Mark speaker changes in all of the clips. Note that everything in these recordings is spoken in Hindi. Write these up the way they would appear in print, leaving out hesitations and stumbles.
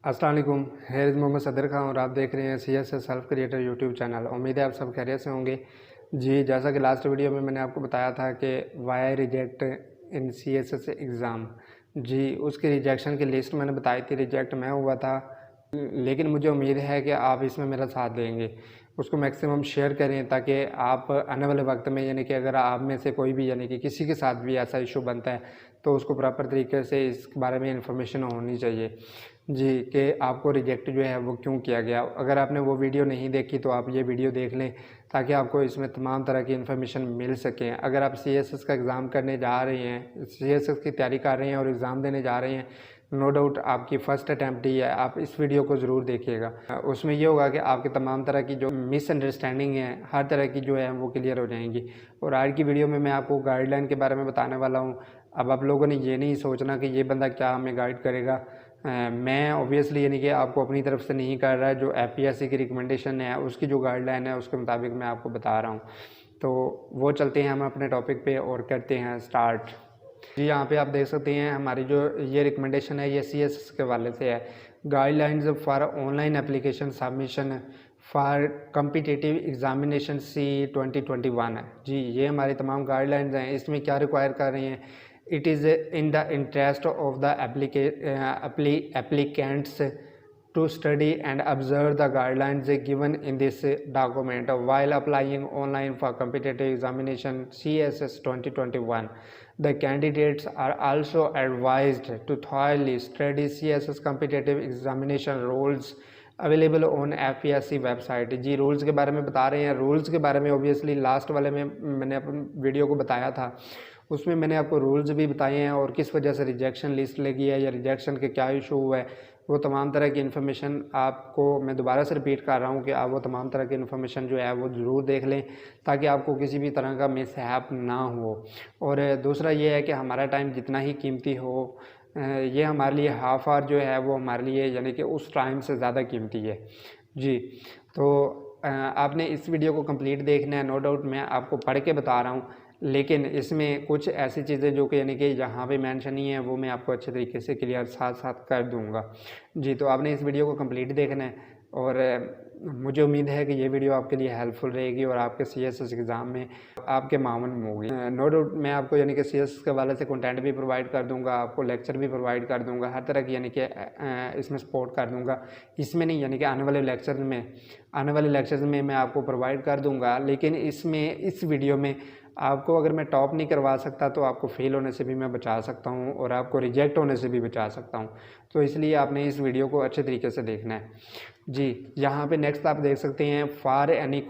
Speaker 1: अस्सलाम वालेकुम। हेयर मोहम्मद सदर खान और आप देख रहे हैं CSS self creator YouTube channel. उम्मीद है आप सब खैरियत से होंगे। जी, जैसा कि लास्ट वीडियो में मैंने आपको बताया था कि वाई रिजेक्ट इन CSS एग्ज़ाम, जी उसकी रिजेक्शन की लिस्ट मैंने बताई थी। रिजेक्ट मैं हुआ था, लेकिन मुझे उम्मीद है कि आप इसमें मेरा साथ देंगे। उसको मैक्सिमम शेयर करें ताकि आप आने वाले वक्त में यानी कि अगर आप में से कोई भी यानी कि किसी के साथ भी ऐसा इशू बनता है तो उसको प्रॉपर तरीके से इस बारे में इंफॉर्मेशन होनी चाहिए जी, कि आपको रिजेक्ट जो है वो क्यों किया गया। अगर आपने वो वीडियो नहीं देखी तो आप ये वीडियो देख लें ताकि आपको इसमें तमाम तरह की इन्फॉर्मेशन मिल सकें। अगर आप CSS का एग्ज़ाम करने जा रहे हैं, CSS की तैयारी कर रहे हैं और एग्ज़ाम देने जा रहे हैं, नो डाउट आपकी फ़र्स्ट अटैम्प्ट ही है, आप इस वीडियो को ज़रूर देखिएगा। उसमें ये होगा कि आपके तमाम तरह की जो मिसअंडरस्टैंडिंग है हर तरह की जो है वो क्लियर हो जाएंगी। और आज की वीडियो में मैं आपको गाइडलाइन के बारे में बताने वाला हूँ। अब आप लोगों ने ये नहीं सोचना कि ये बंदा क्या हमें गाइड करेगा। मैं ऑब्वियसली यानी कि आपको अपनी तरफ से नहीं कर रहा, जो FPSC की रिकमेंडेशन है उसकी जो गाइडलाइन है उसके मुताबिक मैं आपको बता रहा हूँ। तो वो चलते हैं हम अपने टॉपिक पे और करते हैं स्टार्ट। जी, यहाँ पे आप देख सकते हैं हमारी जो ये रिकमेंडेशन है ये CSS के वाले से है। Guidelines for online application submission for competitive examination C 2021 है। जी, ये हमारी तमाम गाइडलाइंस हैं। इसमें क्या रिक्वायर कर रही हैं? It is in the interest of the applicants to study and observe the guidelines given in this document while applying online for competitive examination CSS 2021. The candidates are also advised to thoroughly study CSS competitive examination rules available on FPSC website. जी, रूल्स के बारे में बता रहे हैं। रूल्स के बारे में ऑब्वियसली लास्ट वाले में मैंने अपन वीडियो को बताया था, उसमें मैंने आपको रूल्स भी बताए हैं और किस वजह से रिजेक्शन लिस्ट लगी है या रिजेक्शन के क्या इशू हुआ है, वो तमाम तरह की इन्फॉर्मेशन आपको मैं दोबारा से रिपीट कर रहा हूँ कि आप वो तमाम तरह की इन्फॉर्मेशन जो है वो ज़रूर देख लें ताकि आपको किसी भी तरह का मिसहैप ना हो। और दूसरा ये है कि हमारा टाइम जितना ही कीमती हो, ये हमारे लिए हाफ आवर जो है वो हमारे लिए यानी कि उस टाइम से ज़्यादा कीमती है। जी, तो आपने इस वीडियो को कंप्लीट देखना है। नो डाउट मैं आपको पढ़ के बता रहा हूँ, लेकिन इसमें कुछ ऐसी चीज़ें जो कि यानी कि यहाँ पे मेंशन नहीं है वो मैं आपको अच्छे तरीके से क्लियर साथ साथ कर दूँगा। जी, तो आपने इस वीडियो को कंप्लीट देखना है और मुझे उम्मीद है कि ये वीडियो आपके लिए हेल्पफुल रहेगी और आपके CSS एग्ज़ाम में आपके मावन में होगी। नो डाउट मैं आपको यानी कि CSS के हवाले से कंटेंट भी प्रोवाइड कर दूंगा, आपको लेक्चर भी प्रोवाइड कर दूंगा, हर तरह की यानी कि इसमें सपोर्ट कर दूंगा। इसमें नहीं यानी कि आने वाले लेक्चर्स में मैं आपको प्रोवाइड कर दूंगा, लेकिन इसमें इस वीडियो में आपको अगर मैं टॉप नहीं करवा सकता तो आपको फेल होने से भी मैं बचा सकता हूँ और आपको रिजेक्ट होने से भी बचा सकता हूँ। तो इसलिए आपने इस वीडियो को अच्छे तरीके से देखना है। जी, यहाँ पे नेक्स्ट आप देख सकते हैं for any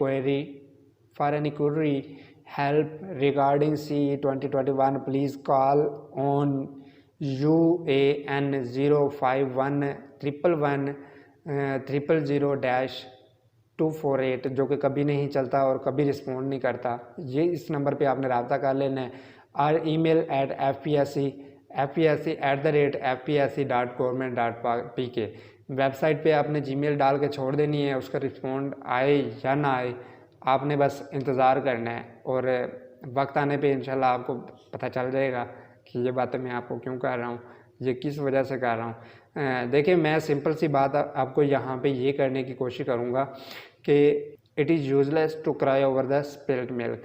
Speaker 1: query help regarding C 2021 please call on UAN 0511100-248 जो कि कभी नहीं चलता और कभी रिस्पॉन्ड नहीं करता। ये इस नंबर पे आपने रब्ता कर लेना है। और email at fpsc@fpsc.government.pk वेबसाइट पे आपने Gmail डाल के छोड़ देनी है। उसका रिस्पॉन्ड आए या ना आए आपने बस इंतज़ार करना है और वक्त आने पे इंशाल्लाह आपको पता चल जाएगा कि ये बातें मैं आपको क्यों कर रहा हूँ, ये किस वजह से कर रहा हूँ। देखिए, मैं सिंपल सी बात आपको यहाँ पे ये करने की कोशिश करूँगा कि it is useless to cry over the spilled milk.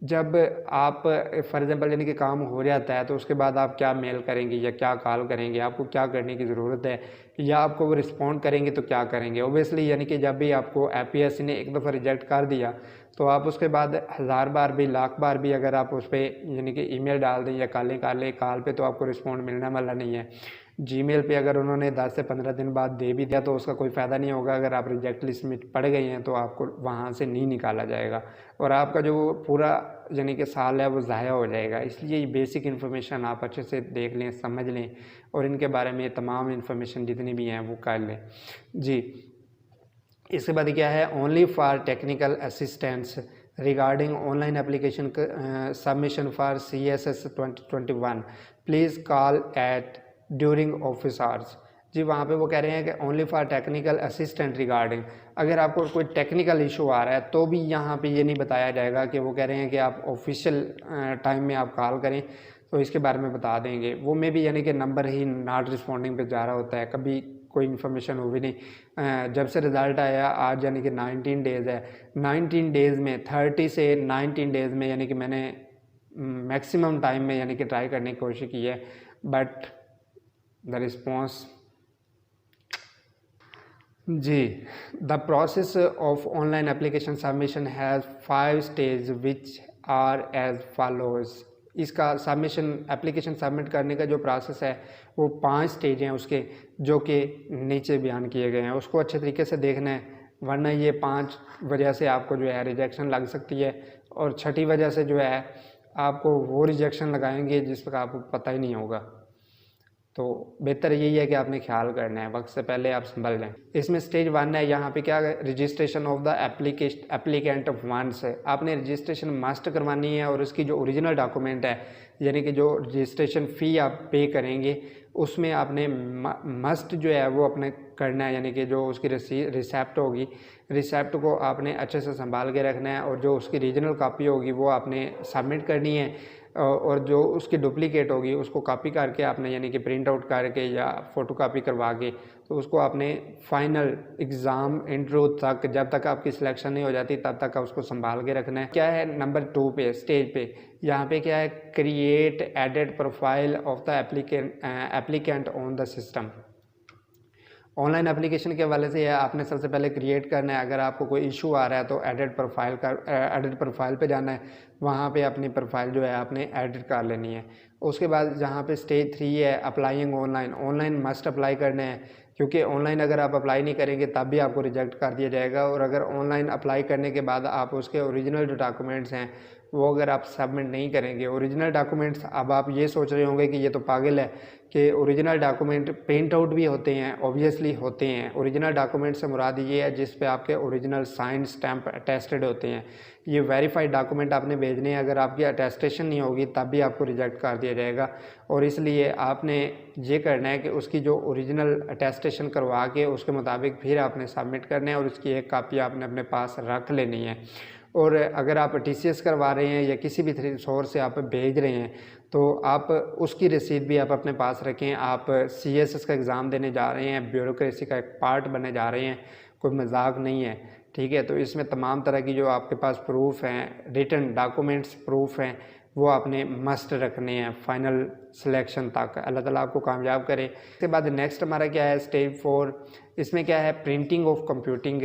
Speaker 1: जब आप फॉर एग्ज़ाम्पल यानी कि काम हो जाता है तो उसके बाद आप क्या मेल करेंगे या क्या कॉल करेंगे, आपको क्या करने की ज़रूरत है, या आपको वो रिस्पॉन्ड करेंगे तो क्या करेंगे। ओबियसली यानी कि जब भी आपको FPSC ने एक दफ़ा रिजेक्ट कर दिया तो आप उसके बाद 1000 बार भी लाख बार भी अगर आप उस पर यानी कि ईमेल डाल दें या कॉलें कर लें, कॉल पे तो आपको रिस्पॉन्ड मिलने वाला नहीं है। Gmail पे अगर उन्होंने 10 से 15 दिन बाद दे भी दिया तो उसका कोई फ़ायदा नहीं होगा। अगर आप रिजेक्ट लिस्ट में पड़ गए हैं तो आपको वहाँ से नहीं निकाला जाएगा और आपका जो पूरा यानी कि साल है वो ज़ाया हो जाएगा। इसलिए बेसिक इन्फॉर्मेशन आप अच्छे से देख लें, समझ लें और इनके बारे में तमाम इन्फॉर्मेशन जितनी भी हैं वो कर लें। जी, इसके बाद क्या है, only for technical assistants regarding online application submission for CSS 2021 please call at during office hours. जी, वहाँ पे वो कह रहे हैं कि only for technical assistant regarding, अगर आपको कोई टेक्निकल इशू आ रहा है तो भी यहाँ पे ये नहीं बताया जाएगा कि वो कह रहे हैं कि आप ऑफिशियल टाइम में आप कॉल करें तो इसके बारे में बता देंगे। वो में भी यानी कि नंबर ही नॉट रिस्पॉन्डिंग पे जा रहा होता है, कभी कोई इन्फॉर्मेशन हो भी नहीं। जब से रिज़ल्ट आया आज यानी कि 19 डेज़ है, 19 डेज़ में 30 से 19 डेज़ में यानी कि मैंने मैक्सिमम टाइम में यानी कि ट्राई करने की कोशिश की है, बट द रिस्पॉन्स जी। The process of online application submission has 5 stage which are as follows. इसका सबमिशन एप्लीकेशन सबमिट करने का जो प्रोसेस है वो 5 स्टेज हैं उसके, जो कि नीचे बयान किए गए हैं। उसको अच्छे तरीके से देखना है, वरना ये 5 वजह से आपको जो है रिजेक्शन लग सकती है, और छठी वजह से जो है आपको वो रिजेक्शन लगाएंगे जिसका आपको पता ही नहीं होगा। तो बेहतर यही है कि आपने ख्याल करना है, वक्त से पहले आप संभल लें। इसमें स्टेज 1 है, यहाँ पे क्या registration of the applicant once है। आपने रजिस्ट्रेशन मस्ट करवानी है, और उसकी जो ओरिजिनल डॉक्यूमेंट है यानी कि जो रजिस्ट्रेशन फ़ी आप पे करेंगे उसमें आपने मस्ट जो है वो अपने करना है, यानी कि जो उसकी रिसेप्ट होगी, रिसेप्ट को आपने अच्छे से संभाल के रखना है, और जो उसकी रीजनल कॉपी होगी वो आपने सबमिट करनी है, और जो उसकी डुप्लीकेट होगी उसको कॉपी करके आपने यानी कि प्रिंट आउट करके या फ़ोटो कापी करवा के तो उसको आपने फाइनल एग्ज़ाम इंटरव्यू तक, जब तक आपकी सिलेक्शन नहीं हो जाती तब तक उसको संभाल के रखना है। क्या है नंबर 2 पे स्टेज पे, यहाँ पे क्या है, create added profile of the applicant on the system. Online application के हवाले से आपने सबसे पहले क्रिएट करना है। अगर आपको कोई इशू आ रहा है तो एडिट प्रोफाइल पे जाना है, वहाँ पे अपनी प्रोफाइल जो है आपने एडिट कर लेनी है। उसके बाद जहाँ पे स्टेज 3 है applying online, online must apply करना है, क्योंकि ऑनलाइन अगर आप अप्लाई नहीं करेंगे तब भी आपको रिजेक्ट कर दिया जाएगा। और अगर ऑनलाइन अप्लाई करने के बाद आप उसके ओरिजिनल जो डॉक्यूमेंट्स हैं वो अगर आप सबमिट नहीं करेंगे, ओरिजिनल डॉक्यूमेंट्स, अब आप ये सोच रहे होंगे कि ये तो पागल है कि ओरिजिनल डॉक्यूमेंट प्रिंट आउट भी होते हैं, ऑब्वियसली होते हैं। ओरिजिनल डॉक्यूमेंट से मुराद ये है जिस पे आपके ओरिजिनल साइन स्टैंप अटेस्टेड होते हैं। ये वेरीफाइड डॉक्यूमेंट आपने भेजने हैं, अगर आपकी अटेस्टेशन नहीं होगी तब भी आपको रिजेक्ट कर दिया जाएगा। और इसलिए आपने ये करना है कि उसकी जो ओरिजिनल अटेस्टेशन करवा के उसके मुताबिक फिर आपने सबमिट करना है, और उसकी एक कापी आपने अपने पास रख लेनी है। और अगर आप TCS करवा रहे हैं या किसी भी सोर्स से आप भेज रहे हैं तो आप उसकी रसीद भी आप अपने पास रखें। आप CSS का एग्ज़ाम देने जा रहे हैं, ब्यूरोक्रेसी का एक पार्ट बनने जा रहे हैं, कोई मजाक नहीं है, ठीक है। तो इसमें तमाम तरह की जो आपके पास प्रूफ हैं, रिटन डॉक्यूमेंट्स प्रूफ हैं, वो आपने मस्ट रखने हैं फाइनल सिलेक्शन तक। अल्लाह ताला आपको कामयाब करे। इसके बाद नेक्स्ट हमारा क्या है स्टेज 4, इसमें क्या है printing of computing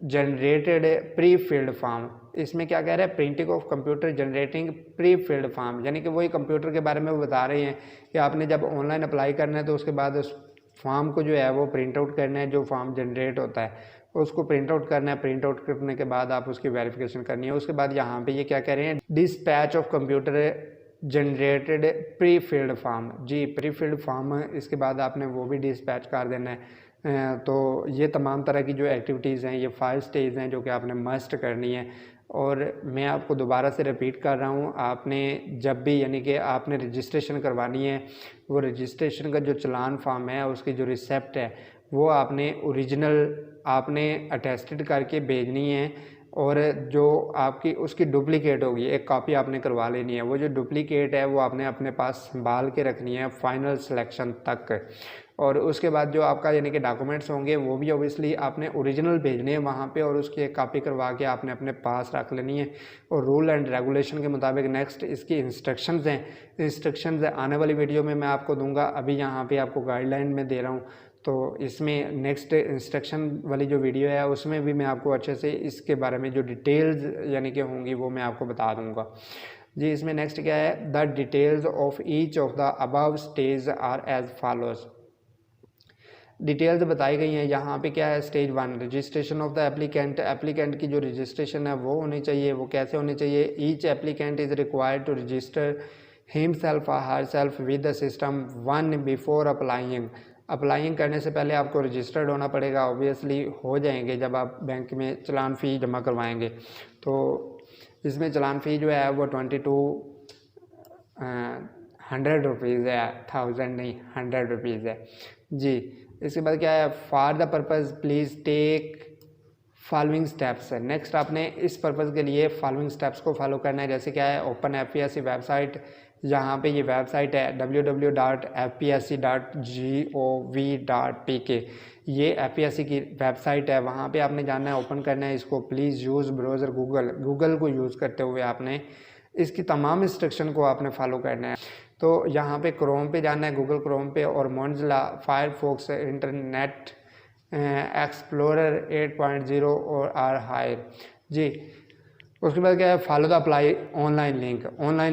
Speaker 1: generated pre filled form. इसमें क्या कह रहा है, printing of computer generating pre filled form, यानी कि वही कंप्यूटर के बारे में वो बता रहे हैं कि आपने जब ऑनलाइन अप्लाई करना है तो उसके बाद उस फॉर्म को जो है वो प्रिंट आउट करना है, जो फॉर्म जनरेट होता है उसको प्रिंट आउट करना है। प्रिंट आउट करने के बाद आप उसकी वेरिफिकेशन करनी है। उसके बाद यहाँ पे ये क्या कह रहे हैं, dispatch of computer generated pre filled form. जी, प्री फिल्ड फॉर्म, इसके बाद आपने वो भी डिस्पैच कर देना है। तो ये तमाम तरह की जो एक्टिविटीज़ हैं, ये 5 स्टेज हैं जो कि आपने मस्ट करनी है। और मैं आपको दोबारा से रिपीट कर रहा हूँ, आपने जब भी यानी कि आपने रजिस्ट्रेशन करवानी है, वो रजिस्ट्रेशन का जो चलान फॉर्म है उसकी जो रिसेप्ट है वो आपने ओरिजिनल आपने अटेस्टेड करके भेजनी है, और जो आपकी उसकी डुप्लीकेट होगी एक कॉपी आपने करवा लेनी है। वो जो डुप्लीकेट है वो आपने अपने पास संभाल के रखनी है फाइनल सिलेक्शन तक। और उसके बाद जो आपका यानी कि डॉक्यूमेंट्स होंगे वो भी ओबियसली आपने ओरिजिनल भेजने हैं वहाँ पे, और उसकी एक कॉपी करवा के आपने अपने पास रख लेनी है। और रूल एंड रेगुलेशन के मुताबिक नेक्स्ट इसकी इंस्ट्रक्शंस हैं, इंस्ट्रक्शंस आने वाली वीडियो में मैं आपको दूंगा। अभी यहाँ पे आपको गाइडलाइन में दे रहा हूँ, तो इसमें नेक्स्ट इंस्ट्रक्शन वाली जो वीडियो है उसमें भी मैं आपको अच्छे से इसके बारे में जो डिटेल्स यानी कि होंगी वो मैं आपको बता दूँगा। जी, इसमें नेक्स्ट क्या है, the details of each of the above stage are as follows. Details बताई गई हैं यहाँ पे। क्या है stage 1, registration of the applicant. Applicant की जो रजिस्ट्रेशन है वो होनी चाहिए। वो कैसे होनी चाहिए, each applicant is required to register himself और herself with the system 1 before applying. Applying करने से पहले आपको रजिस्टर्ड होना पड़ेगा। ऑब्वियसली हो जाएंगे जब आप बैंक में चलान फ़ी जमा करवाएंगे। तो इसमें चलान फ़ी जो है वो 100 रुपीज़ है, 1000 नहीं 100 रुपीज़ है। जी, इसके बाद क्या है, for the purpose please take following steps है। नेक्स्ट आपने इस पर्पज़ के लिए फॉलोइंग स्टेप्स को फॉलो करना है। जैसे क्या है, ओपन FASC वेबसाइट, यहाँ पे ये वेबसाइट है www.fpsc.gov.pk। ये एफपीएससी की वेबसाइट है, वहाँ पे आपने जाना है, ओपन करना है इसको। प्लीज़ यूज़ ब्राउज़र गूगल को यूज़ करते हुए आपने इसकी तमाम इंस्ट्रक्शन को आपने फॉलो करना है। तो यहाँ पे क्रोम पे जाना है, गूगल क्रोम पे, और मोजिल्ला फायरफॉक्स इंटरनेट एक्सप्लोरर 8.0 और आर हायर जी। उसके बाद क्या है, follow the apply online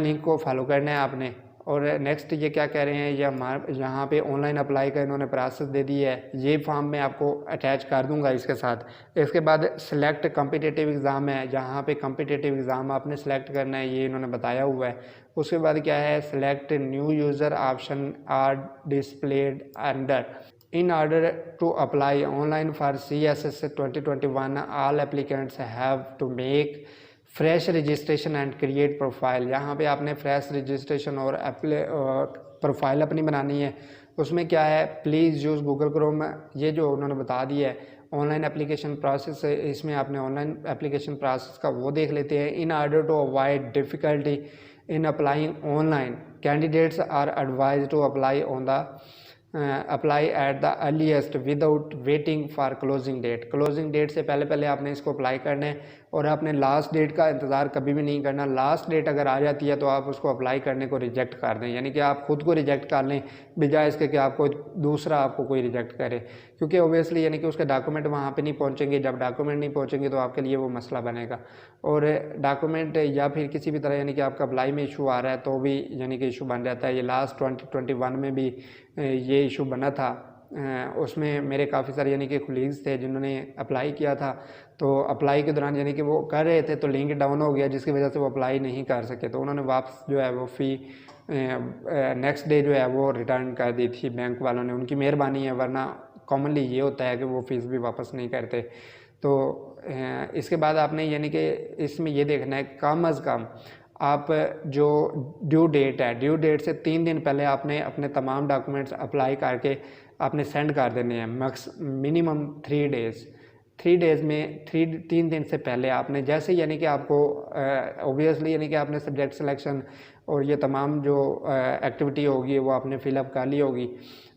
Speaker 1: link को फॉलो करना है आपने। और नेक्स्ट ये क्या कह रहे हैं, ये हमारे यहाँ पे ऑनलाइन अप्लाई का इन्होंने प्रोसेस दे दी है, ये फॉर्म मैं आपको अटैच कर दूंगा इसके साथ। इसके बाद सिलेक्ट कॉम्पिटिटिव एग्ज़ाम है, जहाँ पे कॉम्पिटिटिव एग्ज़ाम आपने सेलेक्ट करना है, ये इन्होंने बताया हुआ है। उसके बाद क्या है, select new user option are displayed under in order to apply online for CSS 2021 all applicants have to make fresh registration and create profile. यहाँ पे आपने फ्रेश रजिस्ट्रेशन और प्रोफाइल अपनी बनानी है। उसमें क्या है, प्लीज़ यूज़ गूगल क्रोम, ये जो उन्होंने बता दिया है ऑनलाइन एप्लीकेशन प्रोसेस है, इसमें आपने ऑनलाइन एप्लीकेशन प्रोसेस का वो देख लेते हैं। In order to avoid difficulty in applying online candidates are advise to apply at the earliest without waiting for closing date से पहले आपने इसको अप्लाई करना है, और आपने लास्ट डेट का इंतज़ार कभी भी नहीं करना। लास्ट डेट अगर आ जाती है तो आप उसको अप्लाई करने को रिजेक्ट कर दें, यानी कि आप खुद को रिजेक्ट कर लें बजाय इसके कि आपको दूसरा आपको कोई रिजेक्ट करे, क्योंकि ओबियसली यानी कि उसके डॉक्यूमेंट वहाँ पे नहीं पहुँचेंगे। जब डॉक्यूमेंट नहीं पहुँचेंगे तो आपके लिए वो मसला बनेगा। और डॉक्यूमेंट या फिर किसी भी तरह यानी कि आपका अप्लाई में इशू आ रहा है तो भी यानी कि इशू बन जाता है। ये लास्ट 2021 में भी ये इशू बना था। उसमें मेरे काफ़ी सारे यानी कि कोलीग्स थे जिन्होंने अप्लाई किया था, तो अप्लाई के दौरान यानी कि वो कर रहे थे तो लिंक डाउन हो गया, जिसकी वजह से वो अप्लाई नहीं कर सके। तो उन्होंने वापस जो है वो फ़ी नेक्स्ट डे जो है वो रिटर्न कर दी थी बैंक वालों ने। उनकी मेहरबानी है, वरना कॉमनली ये होता है कि वो फ़ीस भी वापस नहीं करते। तो इसके बाद आपने यानी कि इसमें ये देखना है, कम अज़ कम आप जो ड्यू डेट से 3 दिन पहले आपने अपने तमाम डॉक्यूमेंट्स अप्लाई करके आपने सेंड कर देने हैं। मिनिमम 3 डेज़ में 3 दिन से पहले आपने, जैसे यानी कि आपको ओबियसली यानी कि आपने सब्जेक्ट सिलेक्शन और ये तमाम जो एक्टिविटी होगी वो आपने फिलअप कर ली होगी,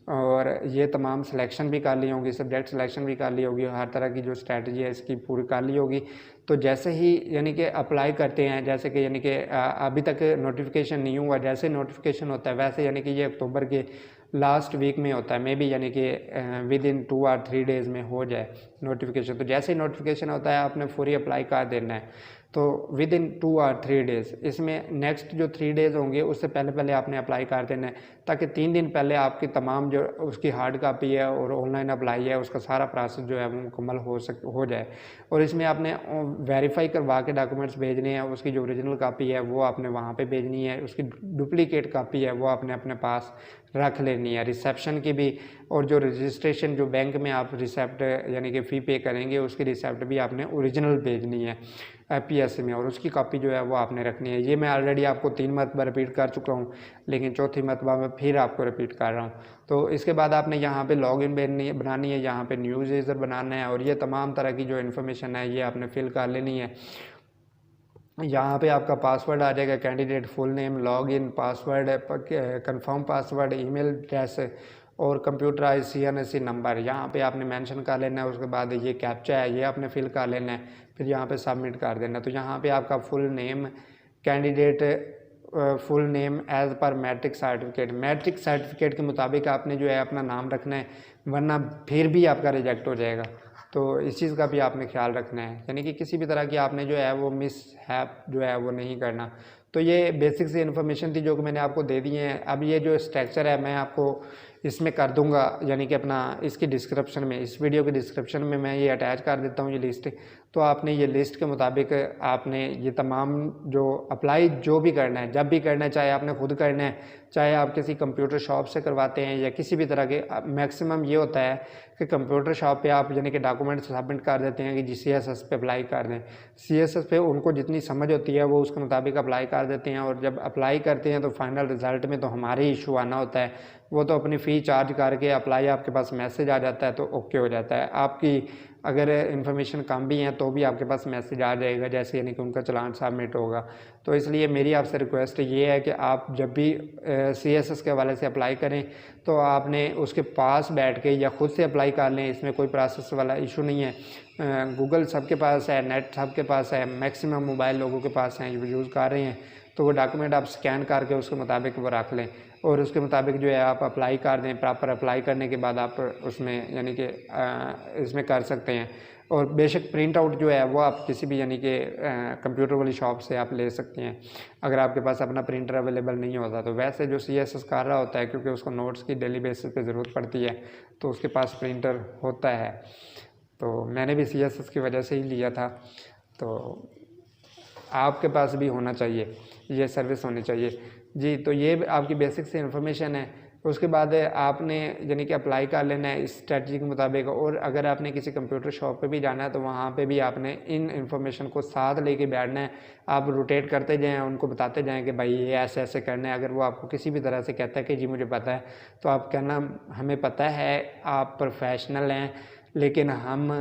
Speaker 1: और ये तमाम सिलेक्शन भी कर ली होगी, सब्जेक्ट सिलेक्शन भी कर ली होगी, हर तरह की जो स्ट्रैटेजी है इसकी पूरी कर ली होगी। तो जैसे ही यानी कि अप्लाई करते हैं, जैसे कि यानी कि अभी तक नोटिफिकेशन नहीं हुआ, जैसे नोटिफिकेशन होता है वैसे यानी कि ये अक्टूबर के लास्ट वीक में होता है, मे बी यानी कि विद इन 2 और 3 डेज़ में हो जाए नोटिफिकेशन। तो जैसे ही नोटिफिकेशन होता है आपने पूरी अप्लाई कर देना है, तो विद इन 2 और 3 डेज़। इसमें नेक्स्ट जो 3 डेज़ होंगे उससे पहले आपने अप्लाई कर देना है, ताकि 3 दिन पहले आपकी तमाम जो उसकी हार्ड कापी है और ऑनलाइन अप्लाई है उसका सारा प्रोसेस जो है वो मुकम्मल हो जाए। और इसमें आपने वेरीफाई करवा के डॉक्यूमेंट्स भेजने हैं, उसकी जो ओरिजिनल कापी है वो आपने वहाँ पे भेजनी है, उसकी डुप्लीकेट कापी है वो आपने अपने पास रख लेनी है, रिसेप्शन की भी। और जो रजिस्ट्रेशन जो बैंक में आप रिसेप्ट यानी कि फ़ी पे करेंगे उसकी रिसेप्ट भी आपने ओरिजिनल भेजनी है PSC में, और उसकी कॉपी जो है वो आपने रखनी है। ये मैं ऑलरेडी आपको 3 मरतबा रिपीट कर चुका हूँ, लेकिन चौथी मरतबा मैं फिर आपको रिपीट कर रहा हूँ। तो इसके बाद आपने यहाँ पे लॉगिन बनानी है, यहाँ पे न्यूज़ यूज़र बनाना है, और ये तमाम तरह की जो इन्फॉर्मेशन है ये आपने फिल कर लेनी है। यहाँ पे आपका पासवर्ड आ जाएगा, candidate full name, login password, confirm password, email address और कंप्यूटराइज CNSE नंबर यहाँ पे आपने मेंशन कर लेना है। उसके बाद ये कैप्चा है ये आपने फिल कर लेना है, फिर यहाँ पे सबमिट कर देना है। तो यहाँ पे आपका full name, candidate full name as per matric certificate के मुताबिक आपने जो है अपना नाम रखना है, वरना फिर भी आपका रिजेक्ट हो जाएगा। तो इस चीज़ का भी आपने ख्याल रखना है, यानी कि किसी भी तरह की आपने जो है वो मिसहैप जो है वो नहीं करना। तो ये बेसिक सी इन्फॉर्मेशन थी जो कि मैंने आपको दे दी है। अब ये जो स्ट्रक्चर है मैं आपको इसमें कर दूंगा, यानी कि अपना इसकी डिस्क्रिप्शन में, इस वीडियो के डिस्क्रिप्शन में मैं ये अटैच कर देता हूँ ये लिस्ट। तो आपने ये लिस्ट के मुताबिक आपने ये तमाम जो अप्लाई जो भी करना है, जब भी करना है, चाहे आपने खुद करना है, चाहे आप किसी कंप्यूटर शॉप से करवाते हैं या किसी भी तरह के, मैक्सिमम ये होता है कि कंप्यूटर शॉप पे आप यानी कि डॉक्यूमेंट सबमिट कर देते हैं कि जी CSS पे अप्लाई कर दें। CSS पे उनको जितनी समझ होती है वो उसके मुताबिक अप्लाई कर देते हैं, और जब अप्लाई करते हैं तो फाइनल रिज़ल्ट में तो हमारे इशू आना होता है, वो तो अपनी फ़ी चार्ज करके अप्लाई, आपके पास मैसेज आ जाता है तो ओके हो जाता है। आपकी अगर इन्फॉर्मेशन कम भी है तो भी आपके पास मैसेज आ जाएगा जैसे यानी कि उनका चालान सबमिट होगा। तो इसलिए मेरी आपसे रिक्वेस्ट ये है कि आप जब भी CSS के हवाले से अप्लाई करें तो आपने उसके पास बैठ के या ख़ुद से अप्लाई कर लें, इसमें कोई प्रोसेस वाला इशू नहीं है। गूगल सबके पास है, नेट सबके पास है, मैक्सिमम मोबाइल लोगों के पास हैं, यूज़ कर रहे हैं। तो वो डॉक्यूमेंट आप स्कैन करके उसके मुताबिक वो रख लें और उसके मुताबिक जो है आप अप्लाई कर दें। प्रॉपर अप्लाई करने के बाद आप उसमें यानी कि इसमें कर सकते हैं। और बेशक प्रिंट आउट जो है वो आप किसी भी यानी कि कंप्यूटर वाली शॉप से आप ले सकते हैं अगर आपके पास अपना प्रिंटर अवेलेबल नहीं होता। तो वैसे जो CSS कर रहा होता है, क्योंकि उसको नोट्स की डेली बेसिस पे ज़रूरत पड़ती है, तो उसके पास प्रिंटर होता है। तो मैंने भी CSS की वजह से ही लिया था। तो आपके पास भी होना चाहिए, ये सर्विस होनी चाहिए जी। तो ये आपकी बेसिक से इन्फॉर्मेशन है। उसके बाद आपने यानी कि अप्लाई कर लेना है इस स्ट्रेटजी के मुताबिक। और अगर आपने किसी कंप्यूटर शॉप पे भी जाना है तो वहाँ पे भी आपने इन इन्फॉर्मेशन को साथ लेके बैठना है। आप रोटेट करते जाएँ, उनको बताते जाएँ कि भाई ये ऐसे ऐसे करना है। अगर वो आपको किसी भी तरह से कहता है कि जी मुझे पता है, तो आप कहना हमें पता है, आप प्रोफेशनल हैं, लेकिन हम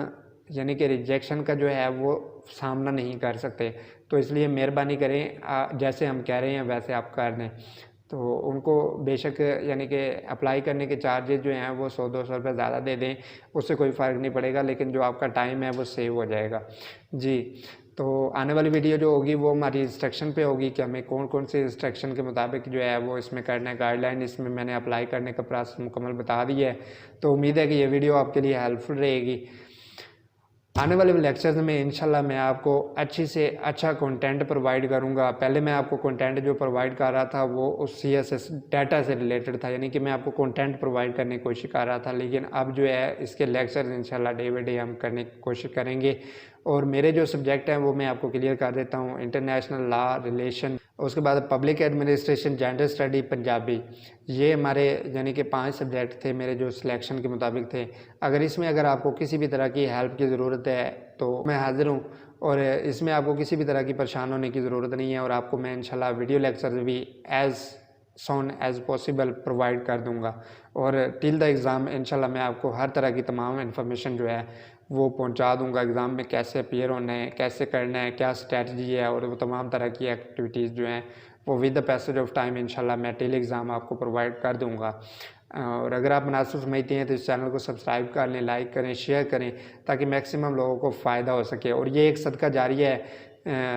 Speaker 1: यानी कि रिजेक्शन का जो है वो सामना नहीं कर सकते। तो इसलिए मेहरबानी करें, जैसे हम कह रहे हैं वैसे आप कर लें। तो उनको बेशक यानी कि अप्लाई करने के चार्जेस जो हैं वो 100-200 रुपये ज़्यादा दे दें, उससे कोई फ़र्क नहीं पड़ेगा, लेकिन जो आपका टाइम है वो सेव हो जाएगा जी। तो आने वाली वीडियो जो होगी वो हमारी इंस्ट्रक्शन पे होगी कि हमें कौन कौन से इंस्ट्रक्शन के मुताबिक जो है वो इसमें करना है। गाइडलाइन इसमें मैंने अप्लाई करने का प्रोसेस मुकम्मल बता दिया है। तो उम्मीद है कि ये वीडियो आपके लिए हेल्पफुल रहेगी। आने वाले लेक्चर्स में इंशाल्लाह मैं आपको अच्छी से अच्छा कंटेंट प्रोवाइड करूंगा। पहले मैं आपको कंटेंट जो प्रोवाइड कर रहा था वो उस CSS डाटा से रिलेटेड था, यानी कि मैं आपको कंटेंट प्रोवाइड करने की कोशिश कर रहा था। लेकिन अब जो है इसके लेक्चर्स इंशाल्लाह डे बाई डे हम करने की कोशिश करेंगे। और मेरे जो सब्जेक्ट हैं वो मैं आपको क्लियर कर देता हूँ। इंटरनेशनल लॉ, रिलेशन, उसके बाद public administration, gender study, Punjabi, ये हमारे यानी कि 5 सब्जेक्ट थे मेरे जो सिलेक्शन के मुताबिक थे। अगर आपको किसी भी तरह की हेल्प की ज़रूरत है तो मैं हाज़िर हूँ, और इसमें आपको किसी भी तरह की परेशान होने की ज़रूरत नहीं है। और आपको मैं इंशाल्लाह वीडियो लेक्चर भी एज़ सोन एज़ पॉसिबल प्रोवाइड कर दूँगा। और टिल द एग्ज़ाम इंशाल्लाह मैं आपको हर तरह की तमाम इन्फॉर्मेशन जो है वो पहुंचा दूंगा। एग्ज़ाम में कैसे अपीयर होना है, कैसे करना है, क्या स्ट्रेटजी है, और वो तमाम तरह की एक्टिविटीज़ जो हैं वो with the passage of time इंशाल्लाह मैं टिल एग्ज़ाम आपको प्रोवाइड कर दूंगा। और अगर आप मुनासिब समझते हैं तो इस चैनल को सब्सक्राइब कर लें, लाइक करें, शेयर करें, ताकि मैक्सिमम लोगों को फ़ायदा हो सके। और ये एक सदका जारिया है।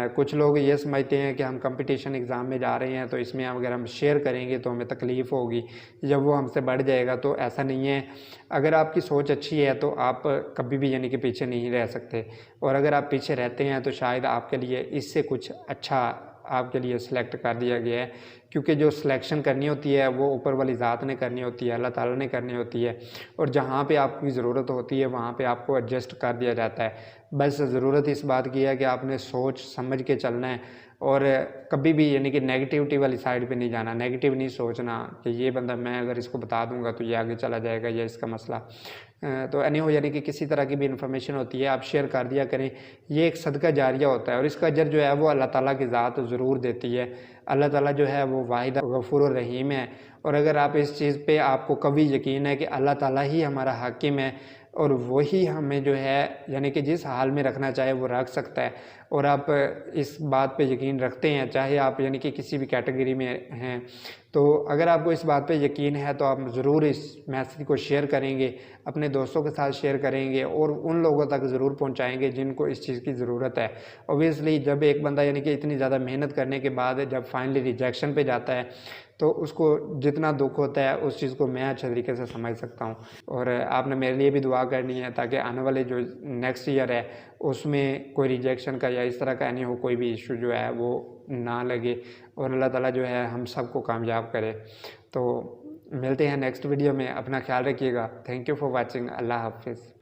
Speaker 1: कुछ लोग ये समझते हैं कि हम कंपटीशन एग्ज़ाम में जा रहे हैं तो इसमें अगर हम शेयर करेंगे तो हमें तकलीफ़ होगी, जब वो हमसे बढ़ जाएगा। तो ऐसा नहीं है। अगर आपकी सोच अच्छी है तो आप कभी भी यानी कि पीछे नहीं रह सकते। और अगर आप पीछे रहते हैं तो शायद आपके लिए इससे कुछ अच्छा आपके लिए सिलेक्ट कर दिया गया है, क्योंकि जो सिलेक्शन करनी होती है वो ऊपर वाली ज़ात ने करनी होती है, अल्लाह ताला ने करनी होती है। और जहाँ पे आपकी ज़रूरत होती है वहाँ पे आपको एडजस्ट कर दिया जाता है। बस ज़रूरत इस बात की है कि आपने सोच समझ के चलना है, और कभी भी यानी कि नेगेटिविटी वाली साइड पे नहीं जाना। नेगेटिव नहीं सोचना कि ये बंदा, मैं अगर इसको बता दूंगा तो ये आगे चला जाएगा या इसका मसला। तो एनी हो, यानी कि किसी तरह की भी इन्फॉर्मेशन होती है आप शेयर कर दिया करें। ये एक सदका जारिया होता है, और इसका अजर जो है वो अल्लाह ताला की ज़ात ज़रूर देती है। अल्लाह ताला जो है वो वाहिद गफूर रहीम है। और अगर आप इस चीज़ पे आपको कभी यकीन है कि अल्लाह ताला ही हमारा हाकिम है और वही हमें जो है यानी कि जिस हाल में रखना चाहे वो रख सकता है, और आप इस बात पे यकीन रखते हैं, चाहे आप यानी कि किसी भी कैटेगरी में हैं, तो अगर आपको इस बात पे यकीन है तो आप ज़रूर इस मैसेज को शेयर करेंगे, अपने दोस्तों के साथ शेयर करेंगे, और उन लोगों तक ज़रूर पहुंचाएंगे जिनको इस चीज़ की ज़रूरत है। ऑब्वियसली जब एक बंदा यानी कि इतनी ज़्यादा मेहनत करने के बाद जब फाइनली रिजेक्शन पे जाता है तो उसको जितना दुख होता है उस चीज़ को मैं अच्छे तरीके से समझ सकता हूँ। और आपने मेरे लिए भी दुआ करनी है ताकि आने वाले जो नेक्स्ट ईयर है उसमें कोई रिजेक्शन का या इस तरह का नहीं हो, कोई भी इशू जो है वो ना लगे, और अल्लाह ताला जो है हम सबको कामयाब करे। तो मिलते हैं नेक्स्ट वीडियो में, अपना ख्याल रखिएगा। Thank you for watching. अल्लाह हाफिज़।